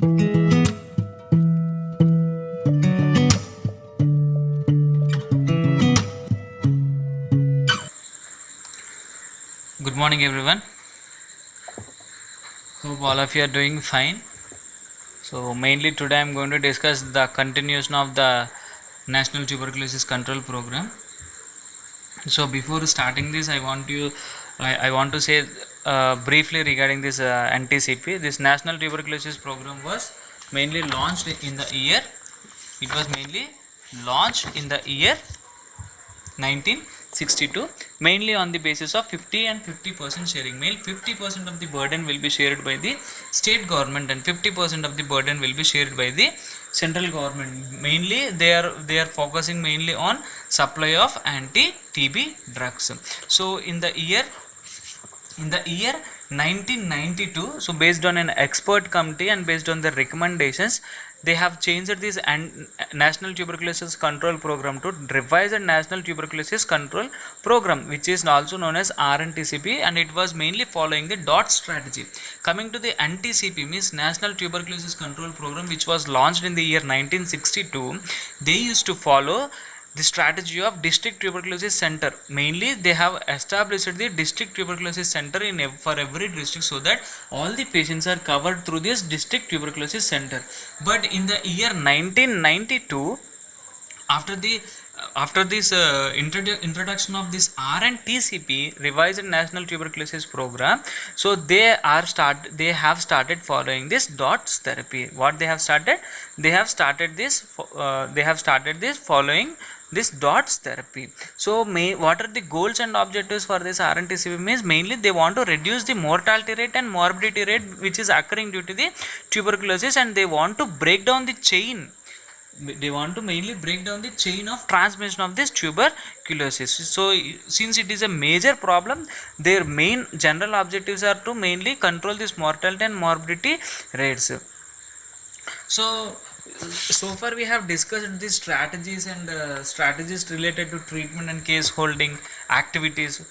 Good morning, everyone. Hope all of you are doing fine. So, mainly today I am going to discuss the continuation of the National Tuberculosis Control Program. So, before starting this, I want to say briefly regarding this NTCP. This National Tuberculosis Program was mainly launched in the year. It was mainly launched in the year 1962, mainly on the basis of 50 and 50% sharing. Mainly 50% of the burden will be shared by the state government and 50% of the burden will be shared by the central government. Mainly they are focusing mainly on supply of anti-TB drugs. So in the year 1992, so based on an expert committee and based on the recommendations, they have changed this National Tuberculosis Control Program to Revised National Tuberculosis Control Program, which is also known as RNTCP, and it was mainly following the DOT strategy. Coming to the NTCP, means National Tuberculosis Control Program, which was launched in the year 1962, they used to follow the strategy of district tuberculosis center. Mainly they have established the district tuberculosis center for every district, so that all the patients are covered through this district tuberculosis center. But in the year 1992, after this introduction of this RNTCP, revised National Tuberculosis Program, so they have started following this DOTS therapy. What they have started? They have started this following this DOTS therapy. So what are the goals and objectives for this RNTCP? Means mainly they want to reduce the mortality rate and morbidity rate which is occurring due to the tuberculosis, and they want to break down the chain. They want to mainly break down the chain of transmission of this tuberculosis. So since it is a major problem, their main general objectives are to mainly control this mortality and morbidity rates. So far we have discussed the strategies and strategies related to treatment and case holding activities,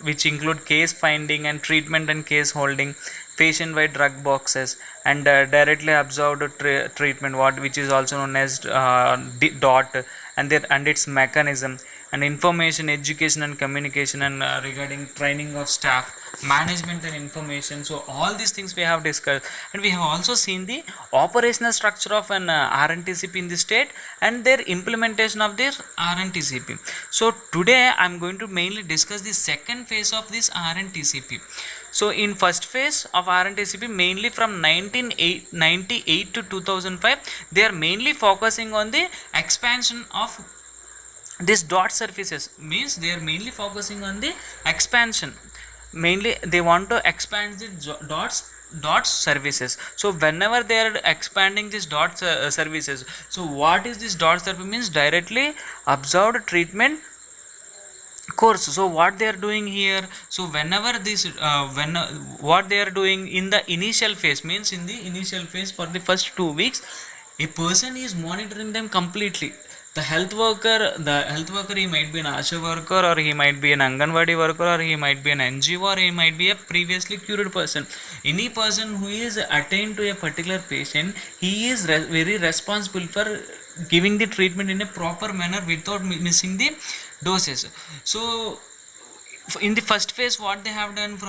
which include case finding and treatment and case holding, patient wide drug boxes, and directly observed treatment, which is also known as DOT, and its mechanism, and information, education and communication, and regarding training of staff, management and information. So all these things we have discussed, and we have also seen the operational structure of an RNTCP in the state and their implementation of their RNTCP. So today I am going to mainly discuss the second phase of this RNTCP. So in first phase of RNTCP, mainly from 1998 to 2005, they are mainly focusing on the expansion of this DOT services. Means they are mainly focusing on the expansion. Mainly they want to expand the DOT services. So whenever they are expanding this DOT services, so what is this DOT therapy? Means directly observed treatment course. So what they are doing here, so whenever this what they are doing in the initial phase, means in the initial phase for the first 2 weeks, a person is monitoring them completely. The health worker, he might be an ASHA worker, or he might be an Anganwadi worker, or he might be an NGO, or he might be a previously cured person. Any person who is attained to a particular patient, he is very responsible for giving the treatment in a proper manner without missing the doses. So in the first phase, what they have done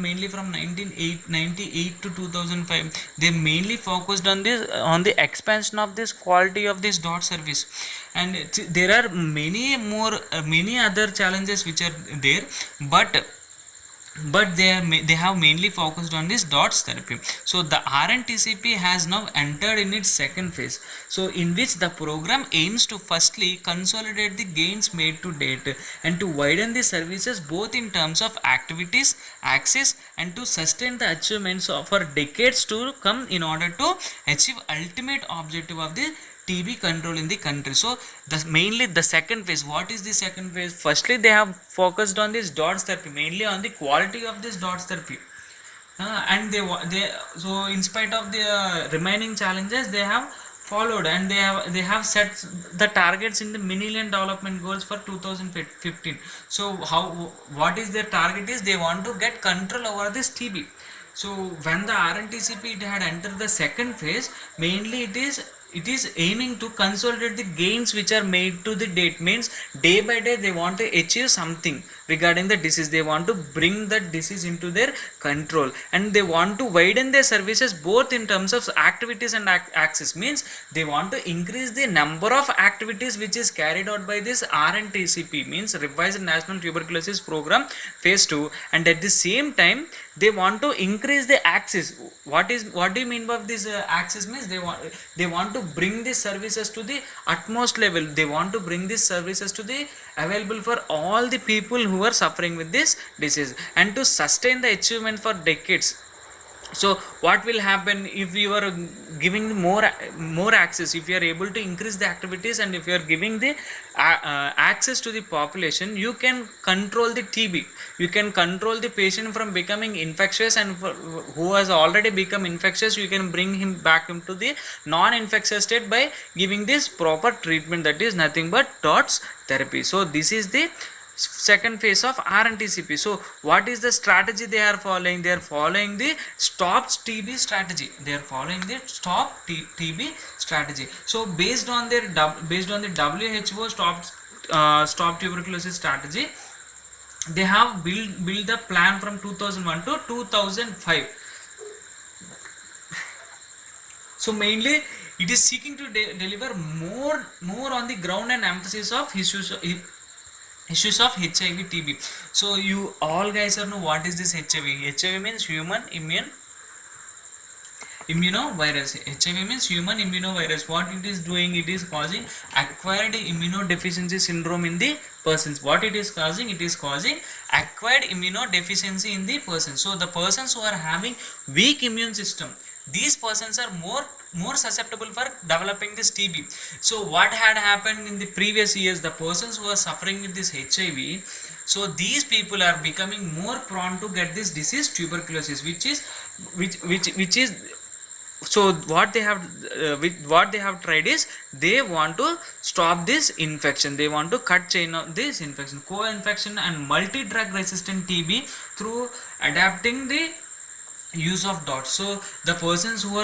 mainly from 1998 to 2005, they mainly focused on the expansion of this quality of this DOT service. And there are many other challenges which are there, but they have mainly focused on this DOTS therapy. So the RNTCP has now entered in its second phase, so in which the program aims to firstly consolidate the gains made to date and to widen the services both in terms of activities, access, and to sustain the achievements for decades to come in order to achieve ultimate objective of the TB control in the country. So mainly the second phase. What is the second phase? Firstly, they have focused on this DOTS therapy, mainly on the quality of this DOTS therapy, and they so in spite of the remaining challenges, they have followed, and they have set the targets in the Millennium Development Goals for 2015. So what is their target is they want to get control over this TB. So when the RNTCP it had entered the second phase, mainly it is aiming to consolidate the gains which are made to the date. Means day by day they want to achieve something regarding the disease. They want to bring the disease into their control, and they want to widen their services both in terms of activities and access. Means they want to increase the number of activities which is carried out by this RNTCP, means Revised National Tuberculosis Program phase 2, and at the same time they want to increase the access. What do you mean by this access? Means they want to bring these services to the utmost level. They want to bring these services to the available for all the people who are suffering with this disease, and to sustain the achievement for decades. So what will happen if you are giving more access, if you are able to increase the activities, and if you are giving the access to the population, you can control the TB, you can control the patient from becoming infectious, and who has already become infectious, you can bring him back into the non-infectious state by giving this proper treatment, that is nothing but DOTS therapy. So this is the second phase of RNTCP. So what is the strategy they are following? They are following the stop TB strategy. They are following the stop TB strategy. So based on the WHO stop tuberculosis strategy, they have built the plan from 2001 to 2005. So mainly it is seeking to deliver more on the ground and emphasis of issues of HIV TB. So you all guys know what is this HIV? HIV means human immunovirus. HIV means human immunovirus. What it is doing? It is causing acquired immunodeficiency syndrome in the persons. What it is causing? It is causing acquired immunodeficiency in the person. So the persons who are having weak immune system, these persons are more susceptible for developing this TB. So what had happened in the previous years, the persons who are suffering with this HIV, so these people are becoming more prone to get this disease tuberculosis, which is so what they have tried is they want to stop this infection, they want to cut chain of this infection, co-infection and multi-drug resistant TB through adapting the use of DOTS. So the persons who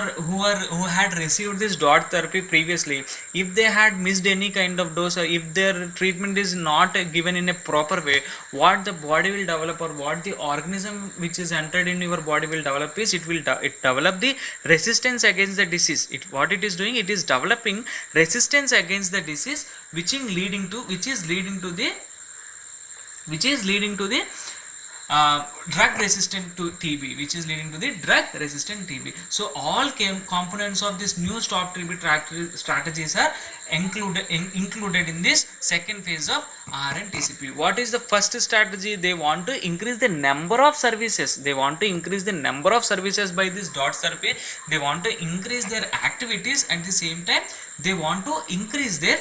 had received this DOT therapy previously, if they had missed any kind of dose, or if their treatment is not given in a proper way, what the body will develop, or what the organism which is entered in your body will develop is it develop the resistance against the disease. What it is doing, it is developing resistance against the disease, which is leading to the drug resistant to TB, which is leading to the drug resistant TB. So all components of this new stop TB strategies are included in this second phase of RNTCP. What is the first strategy? They want to increase the number of services. They want to increase the number of services by this DOTS therapy. They want to increase their activities. At the same time, they want to increase their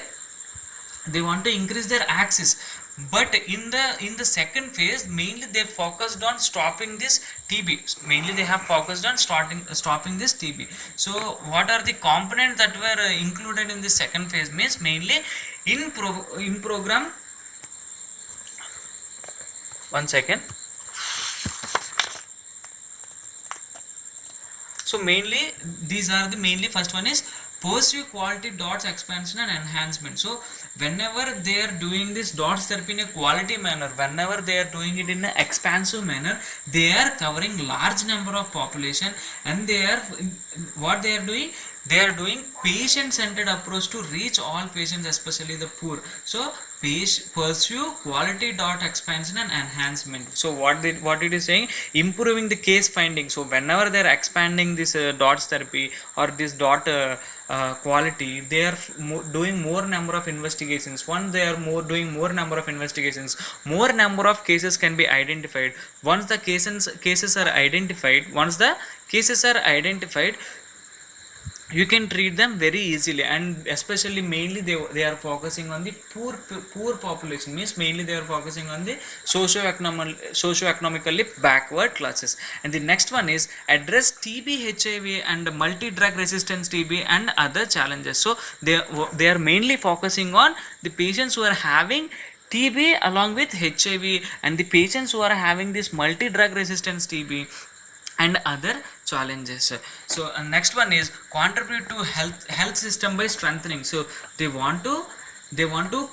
access. But in the second phase, mainly they focused on stopping this TB. Mainly they have focused on stopping this TB. So what are the components that were included in the second phase? Means mainly in program. One second. So mainly these are the first one is pursue quality DOTS expansion and enhancement. So whenever they are doing this DOTS therapy in a quality manner, whenever they are doing it in an expansive manner, they are covering large number of population, and they are doing patient-centered approach to reach all patients, especially the poor. So pursue quality DOT expansion and enhancement. So what it is saying, improving the case finding. So whenever they are expanding this DOTS therapy or this DOT quality, they are doing more number of investigations. Once they are doing more number of investigations, more number of cases can be identified. Once the cases are identified, you can treat them very easily, and especially mainly they are focusing on the poor population. Means mainly they are focusing on the socio-economically backward classes. And the next one is address TB, HIV and multi-drug resistance TB and other challenges. So they are mainly focusing on the patients who are having TB along with HIV, and the patients who are having this multi-drug resistance TB and other challenges. So next one is contribute to health system by strengthening. So they want to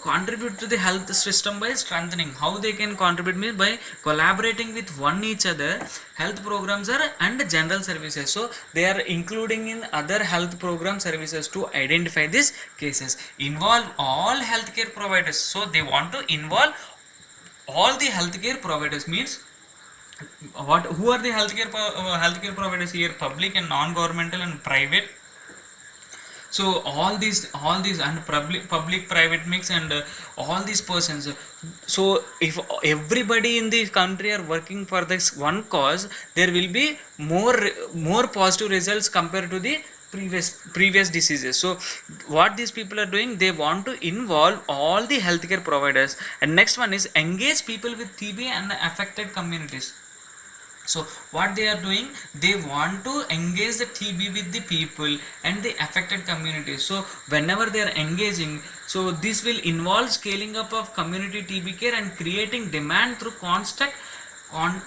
contribute to the health system by strengthening. How they can contribute means by collaborating with one each other health programs are and general services. So they are including in other health program services to identify these cases, involve all healthcare providers. So they want to involve all the healthcare providers means what, who are the healthcare providers here? Public and non-governmental and private. So all these and public private mix and all these persons. So if everybody in the country are working for this one cause, there will be more positive results compared to the previous diseases. So what these people are doing, they want to involve all the healthcare providers. And next one is engage people with TB and affected communities. So what they are doing, they want to engage the TB with the people and the affected communities. So whenever they are engaging, so this will involve scaling up of community TB care and creating demand through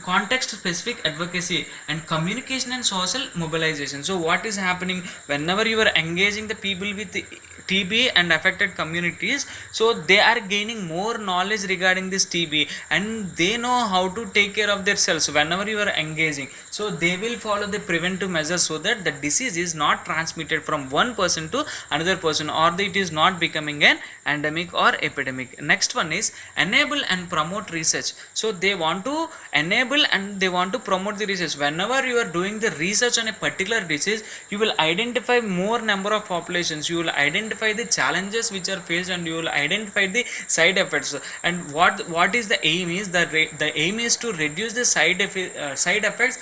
context specific advocacy and communication and social mobilization. So what is happening, whenever you are engaging the people with the TB and affected communities, so they are gaining more knowledge regarding this TB and they know how to take care of themselves. Whenever you are engaging, so they will follow the preventive measures so that the disease is not transmitted from one person to another person, or that it is not becoming an endemic or epidemic. Next one is enable and promote research. So they want to enable and they want to promote the research. Whenever you are doing the research on a particular disease, you will identify more number of populations, you will identify the challenges which are faced, and you will identify the side effects. And what is the aim is the aim is to reduce the side effects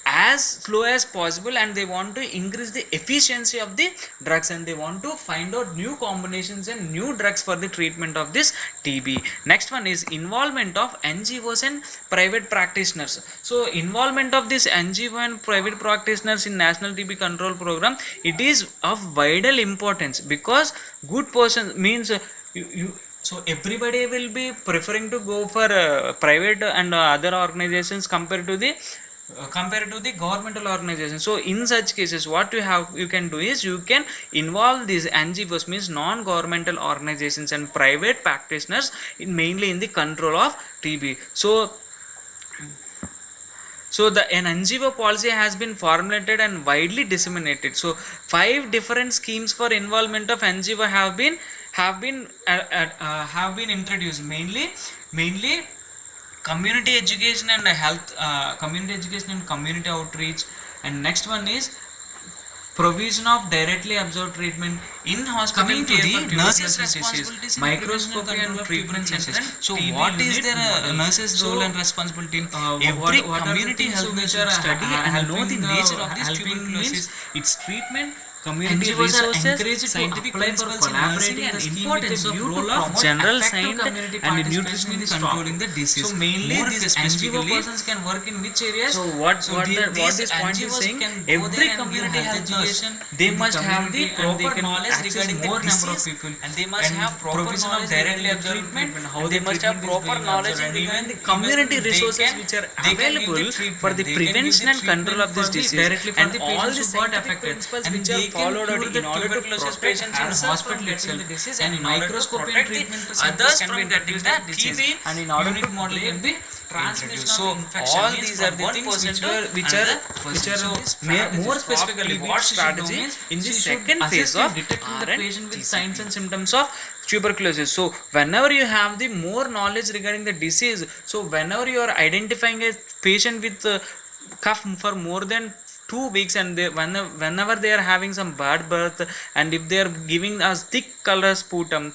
as slow as possible, and they want to increase the efficiency of the drugs, and they want to find out new combinations and new drugs for the treatment of this TB. Next one is involvement of NGOs and private practitioners. So involvement of this NGO and private practitioners in National TB Control Program, it is of vital importance, because good person means so everybody will be preferring to go for private and other organizations compared to the governmental organization. So in such cases, what you can do is you can involve these NGOs, means non-governmental organizations, and private practitioners mainly in the control of TB. So an NGO policy has been formulated and widely disseminated. So 5 different schemes for involvement of NGO have been introduced, mainly community education and community outreach. And next one is provision of directly observed treatment in hospital. Coming to the nurses' responsibilities, microscopy and treatment centers. So what is their nurses' role and responsibility? Every community health nurse study and know the nature of this tuberculosis, its treatment. Community resources, scientific principles, collaborating and importance of role of general science and nutrition in controlling the disease. So mainly these NGO persons can work in which areas? So what this point is saying, every community health nurse, they must have the proper knowledge regarding more number of people, and they must have proper knowledge directly observed treatment. How they must have proper knowledge regarding the community resources which are available for the prevention and control of this disease, and all the scientific principles which are followed in order to protect patients in hospital itself, and microscopy and treatment others from getting the disease, and in order to modulate the transmission. So all these are the things which are more specifically what strategy in the second phase of detecting the patient with signs and symptoms of tuberculosis. So whenever you have the more knowledge regarding the disease, so whenever you are identifying a patient with cough for more than 2 weeks, and whenever they are having some bad birth, and if they are giving us thick sputum,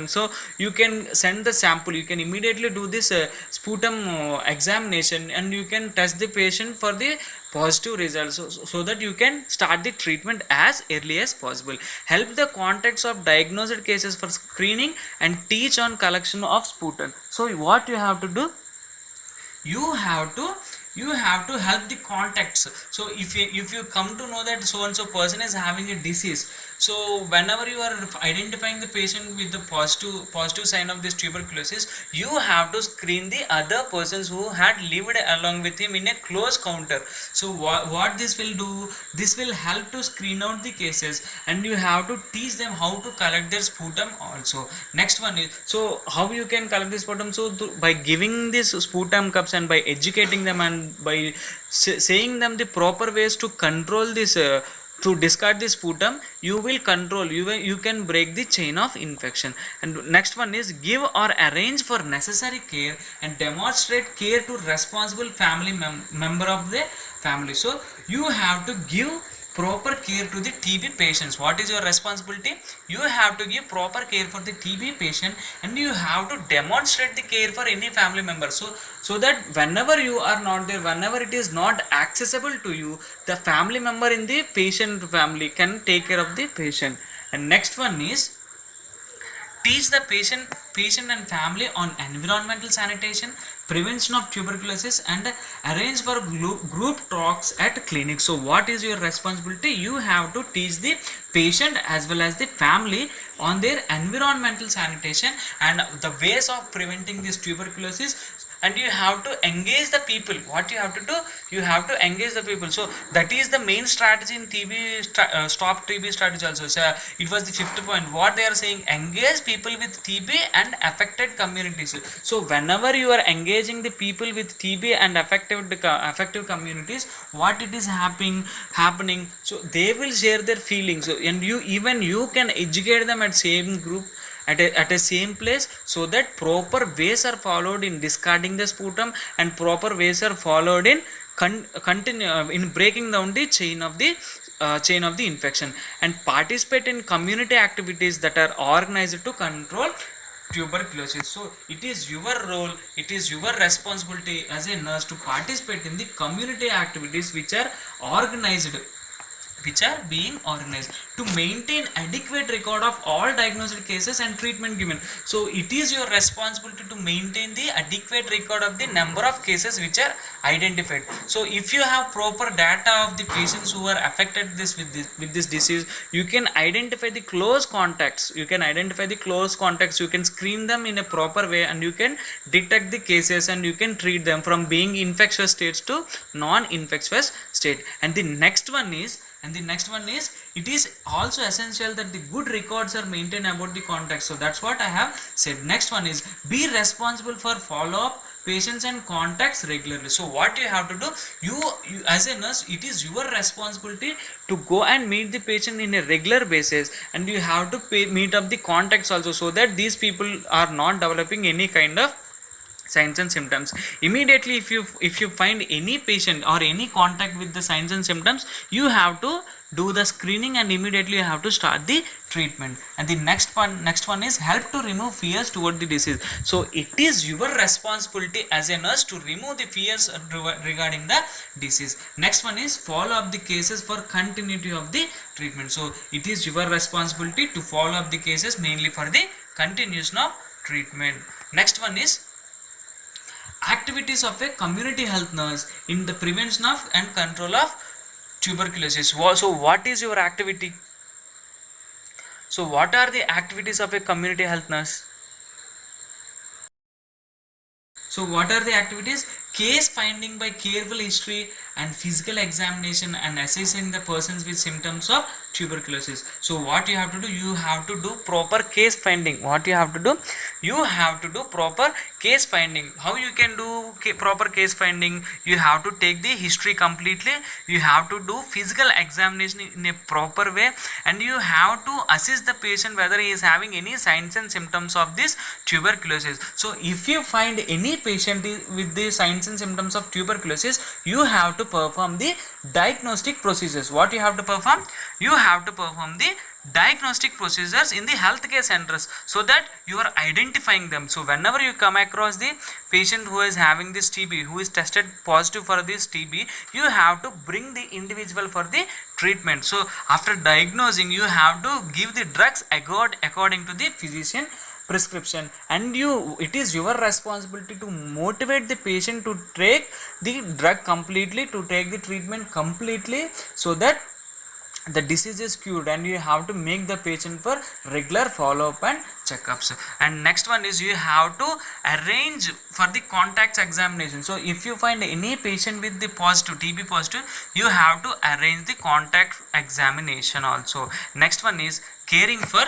so you can send the sample, you can immediately do this sputum examination, and you can test the patient for the positive results, so that you can start the treatment as early as possible. Help the contacts of diagnosed cases for screening and teach on collection of sputum. So what you have to do, you have to you have to help the contacts. So if you come to know that so and so person is having a disease, so whenever you are identifying the patient with the positive sign of this tuberculosis, you have to screen the other persons who had lived along with him in a close counter. So what this will do, this will help to screen out the cases, and you have to teach them how to collect their sputum also. Next one is, so how you can collect this sputum? So by giving this sputum cups and by educating them and by saying them the proper ways to control this to discard the sputum, you will control, you can break the chain of infection. And next one is, give or arrange for necessary care and demonstrate care to responsible family member of the family. So you have to give proper care to the TB patients. What is your responsibility? You have to give proper care for the TB patient, and you have to demonstrate the care for any family member. So that whenever you are not there, whenever it is not accessible to you, the family member in the patient family can take care of the patient. And next one is, teach the patient and family on environmental sanitation, prevention of tuberculosis, and arrange for group talks at clinics. So what is your responsibility? You have to teach the patient as well as the family on their environmental sanitation and the ways of preventing this tuberculosis. And you have to engage the people. What you have to do, you have to engage the people. So that is the main strategy in stop TB strategy also. So it was the fifth point. What they are saying, engage people with TB and affected communities. So whenever you are engaging the people with TB and affected communities, what it is happening, so they will share their feelings. So, and you can educate them at same group, at a same place, so that proper ways are followed in discarding the sputum and proper ways are followed in continue in breaking down the chain of the infection, and participate in community activities that are organized to control tuberculosis. So it is your role, it is your responsibility as a nurse to participate in the community activities which are being organized to maintain adequate record of all diagnosed cases and treatment given. So it is your responsibility to maintain the adequate record of the number of cases which are identified. So if you have proper data of the patients who are affected with this disease, you can identify the close contacts, you can screen them in a proper way, and you can detect the cases, and you can treat them from being infectious states to non-infectious state. And the next one is, it is also essential that the good records are maintained about the contacts. So that's what I have said. Next one is, be responsible for follow-up patients and contacts regularly. So what you have to do, you as a nurse, it is your responsibility to go and meet the patient in a regular basis, and you have to meet up the contacts also, so that these people are not developing any kind of signs and symptoms. Immediately if you find any patient or any contact with the signs and symptoms, you have to do the screening, and immediately you have to start the treatment. And the next one is, help to remove fears toward the disease. So it is your responsibility as a nurse to remove the fears regarding the disease. Next one is, follow up the cases for continuity of the treatment. So it is your responsibility to follow up the cases mainly for the continuation of treatment. Next one is, activities of a community health nurse in the prevention of and control of tuberculosis. So what is your activity? So what are the activities of a community health nurse? So what are the activities? Case finding by careful history and physical examination and assessing the persons with symptoms of tuberculosis. So what you have to do, you have to do proper case finding. What you have to do, you have to do proper case finding. How you can do proper case finding? You have to take the history completely, you have to do physical examination in a proper way, and you have to assess the patient whether he is having any signs and symptoms of this tuberculosis. So if you find any patient with the signs and symptoms of tuberculosis, you have to perform the diagnostic procedures. What you have to perform? You have to perform the diagnostic procedures in the healthcare centers, so that you are identifying them. So whenever you come across the patient who is having this TB, who is tested positive for this TB, you have to bring the individual for the treatment. So after diagnosing, you have to give the drugs according to the physician prescription, and it is your responsibility to motivate the patient to take the drug completely, to take the treatment completely, so that the disease is cured, and you have to make the patient for regular follow-up and checkups. And next one is you have to arrange for the contacts examination. So if you find any patient with the positive TB positive, you have to arrange the contact examination also. Next one is caring for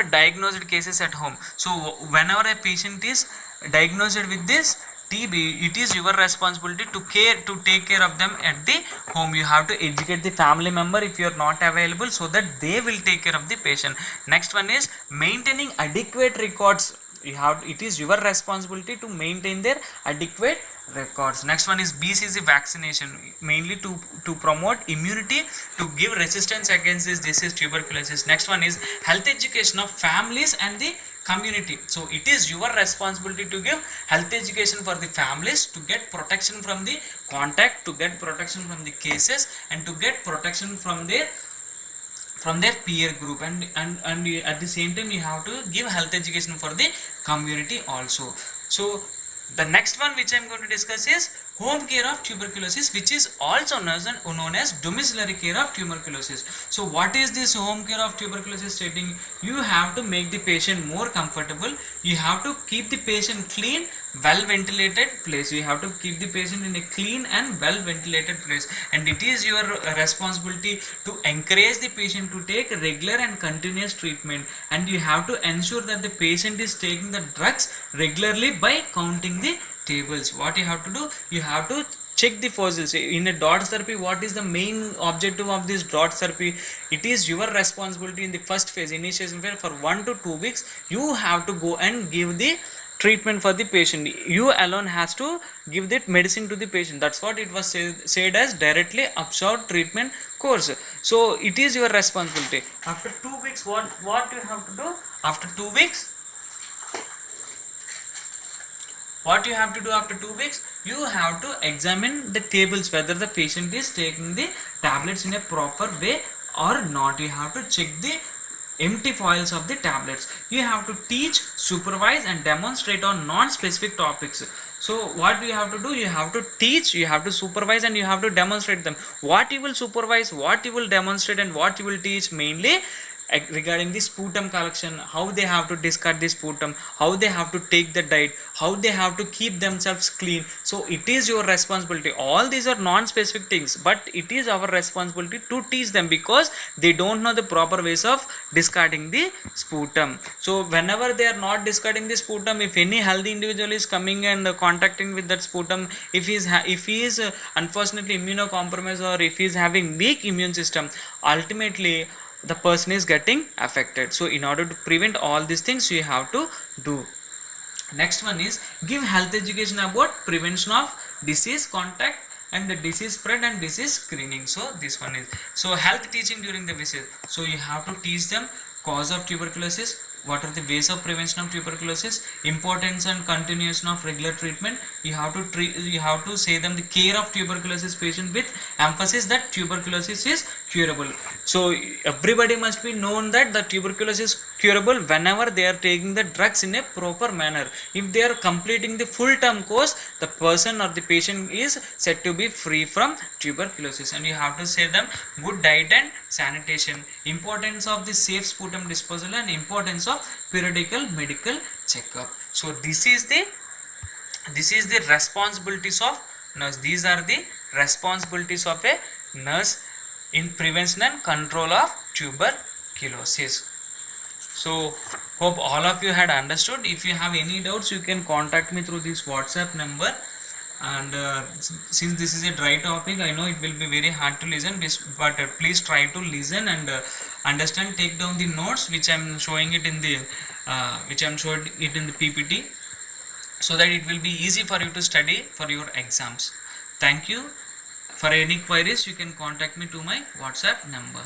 diagnosed cases at home. So whenever a patient is diagnosed with this TB, it is your responsibility to take care of them at the home. You have to educate the family member if you are not available, so that they will take care of the patient. Next one is maintaining adequate records. It is your responsibility to maintain their adequate records. Next one is BCG vaccination, mainly to promote immunity, to give resistance against this disease, tuberculosis. Next one is health education of families and the community. So it is your responsibility to give health education for the families, to get protection from the contact, to get protection from the cases, and to get protection from their peer group, and at the same time you have to give health education for the community also. So the next one which I am going to discuss is home care of tuberculosis, which is also known as domiciliary care of tuberculosis. So what is this home care of tuberculosis stating? You have to make the patient more comfortable, you have to keep the patient clean, well ventilated place. You have to keep the patient in a clean and well ventilated place, and it is your responsibility to encourage the patient to take regular and continuous treatment, and you have to ensure that the patient is taking the drugs regularly by counting the tables. What you have to do, you have to check the fossils in a dot therapy. What is the main objective of this dot therapy? It is your responsibility in the first phase, initiation phase, for 1 to 2 weeks you have to go and give the treatment for the patient. You alone has to give that medicine to the patient. That's what it was said as directly absorbed treatment course. So it is your responsibility. After 2 weeks, what you have to do? After 2 weeks, what you have to do after 2 weeks, you have to examine the tables whether the patient is taking the tablets in a proper way or not. You have to check the empty foils of the tablets. You have to teach, supervise and demonstrate on non-specific topics. So what you have to do, you have to teach, you have to supervise, and you have to demonstrate them. What you will supervise, what you will demonstrate, and what you will teach, mainly regarding the sputum collection, how they have to discard the sputum, how they have to take the diet, how they have to keep themselves clean. So it is your responsibility. All these are non-specific things, but it is our responsibility to teach them, because they don't know the proper ways of discarding the sputum. So whenever they are not discarding the sputum, if any healthy individual is coming and contacting with that sputum, if he is unfortunately immunocompromised, or if he is having weak immune system, ultimately the person is getting affected. So in order to prevent all these things, you have to do. Next one is give health education about prevention of disease contact and the disease spread and disease screening. So this one is, so health teaching during the visit. So you have to teach them cause of tuberculosis, what are the ways of prevention of tuberculosis, importance and continuation of regular treatment. You have to say them the care of tuberculosis patient with emphasis that tuberculosis is curable. So everybody must be known that the tuberculosis is curable whenever they are taking the drugs in a proper manner. If they are completing the full term course, the person or the patient is said to be free from tuberculosis. And you have to say them good diet and sanitation, importance of the safe sputum disposal, and importance of periodical medical checkup. So this is the responsibilities of nurse. These are the responsibilities of a nurse in prevention and control of tuberculosis. So hope all of you had understood. If you have any doubts, you can contact me through this WhatsApp number. And since this is a dry topic, I know it will be very hard to listen, but please try to listen and understand. Take down the notes which I am showing it in the PPT, so that it will be easy for you to study for your exams. Thank you. For any queries, you can contact me to my WhatsApp number.